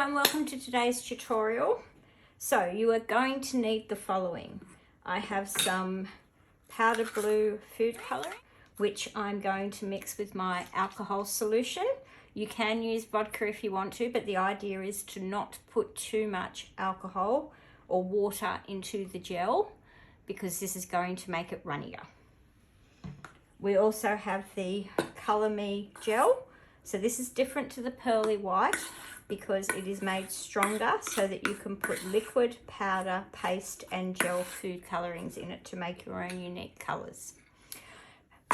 and welcome to today's tutorial. So you are going to need the following. I have some powder blue food coloring, which I'm going to mix with my alcohol solution. You can use vodka if you want to, but the idea is to not put too much alcohol or water into the gel because this is going to make it runnier. We also have the Colour Me gel. So this is different to the pearly white because it is made stronger so that you can put liquid, powder, paste and gel food colorings in it to make your own unique colors.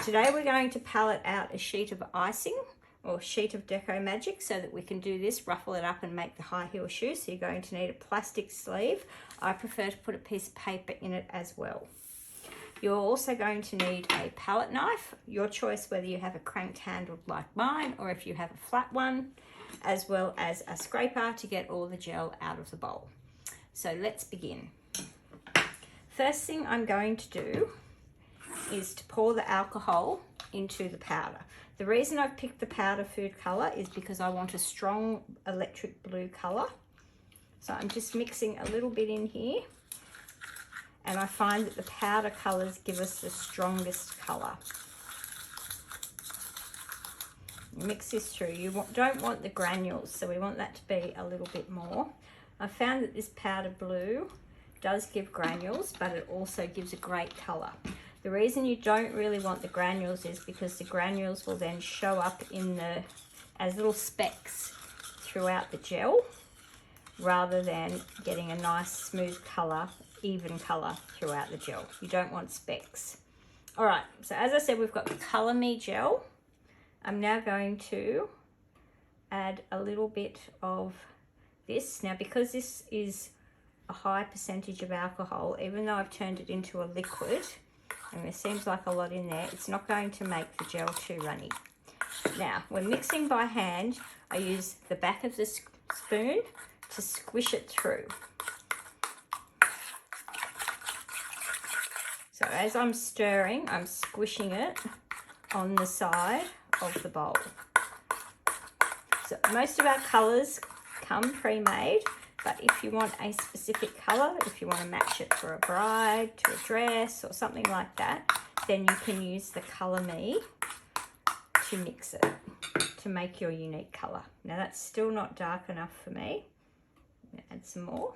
Today we're going to palette out a sheet of icing or sheet of Deco Magic so that we can do this, ruffle it up and make the high heel shoe. So you're going to need a plastic sleeve. I prefer to put a piece of paper in it as well. You're also going to need a palette knife, your choice whether you have a cranked handle like mine or if you have a flat one, as well as a scraper to get all the gel out of the bowl. So let's begin. First thing I'm going to do is to pour the alcohol into the powder. The reason I've picked the powder food colour is because I want a strong electric blue colour. So I'm just mixing a little bit in here. And I find that the powder colours give us the strongest colour. Mix this through. You don't want the granules, so we want that to be a little bit more. I found that this powder blue does give granules, but it also gives a great colour. The reason you don't really want the granules is because the granules will then show up as little specks throughout the gel, rather than getting a nice smooth colour, even colour throughout the gel. You don't want specks. All right, so as I said, we've got the Colour Me gel. I'm now going to add a little bit of this. Now, because this is a high percentage of alcohol, even though I've turned it into a liquid, and there seems like a lot in there, it's not going to make the gel too runny. Now, when mixing by hand, I use the back of the spoon to squish it through. So as I'm stirring, I'm squishing it on the side of the bowl. So most of our colours come pre-made, but if you want a specific colour, if you want to match it for a bride, to a dress or something like that, then you can use the Colour Me to mix it, to make your unique colour. Now that's still not dark enough for me. Add some more.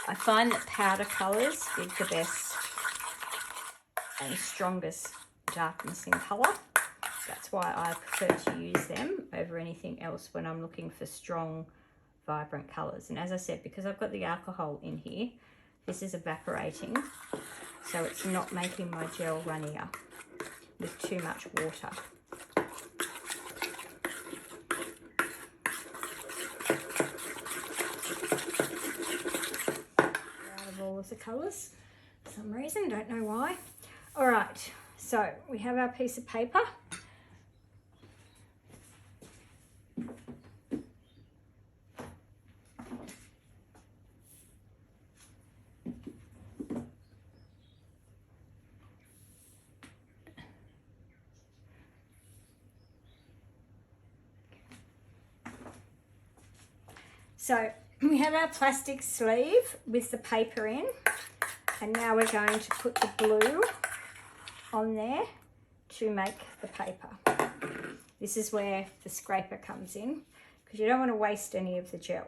I find that powder colours give the best and strongest darkness in colour. That's why I prefer to use them over anything else when I'm looking for strong, vibrant colours. And as I said, because I've got the alcohol in here, this is evaporating, so it's not making my gel runnier with too much water. All of the colours for some reason, don't know why. All right, so we have our piece of paper. So we have our plastic sleeve with the paper in, and now we're going to put the blue on there to make the paper. This is where the scraper comes in, because you don't want to waste any of the gel.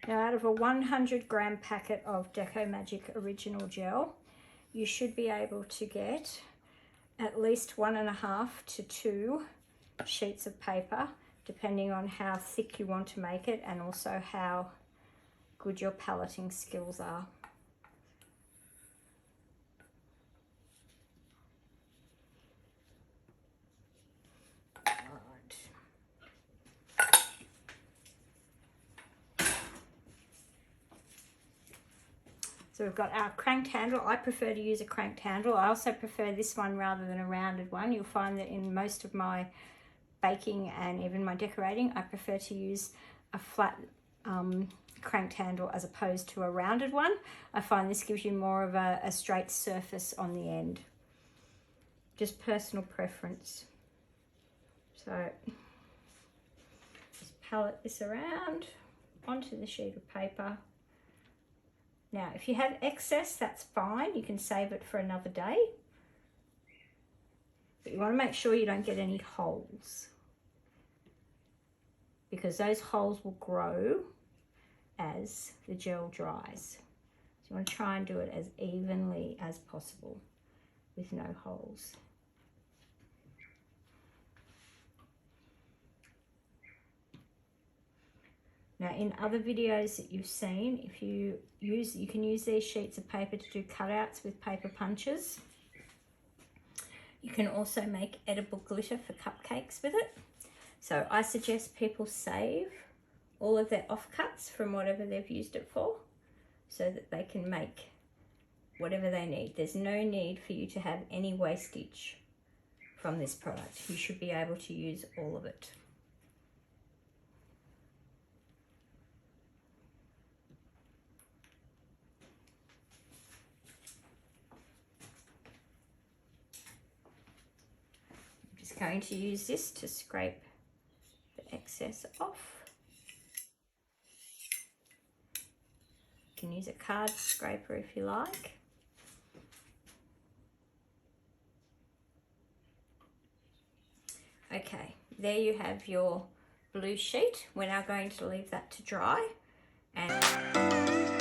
Now, out of a 100-gram packet of Deco Magic Original Gel, you should be able to get at least 1.5 to 2 sheets of paper, depending on how thick you want to make it and also how good your paletting skills are. So we've got our cranked handle. I prefer to use a cranked handle. I also prefer this one rather than a rounded one. You'll find that in most of my baking and even my decorating, I prefer to use a flat cranked handle as opposed to a rounded one. I find this gives you more of a straight surface on the end. Just personal preference. So just palette this around onto the sheet of paper. Now, if you have excess, that's fine. You can save it for another day. But you want to make sure you don't get any holes, because those holes will grow as the gel dries. So you want to try and do it as evenly as possible with no holes. Now, in other videos that you've seen, if you can use these sheets of paper to do cutouts with paper punches. You can also make edible glitter for cupcakes with it. So I suggest people save all of their offcuts from whatever they've used it for, so that they can make whatever they need. There's no need for you to have any wastage from this product. You should be able to use all of it. Going to use this to scrape the excess off. You can use a card scraper if you like. Okay, there you have your blue sheet. We're now going to leave that to dry, and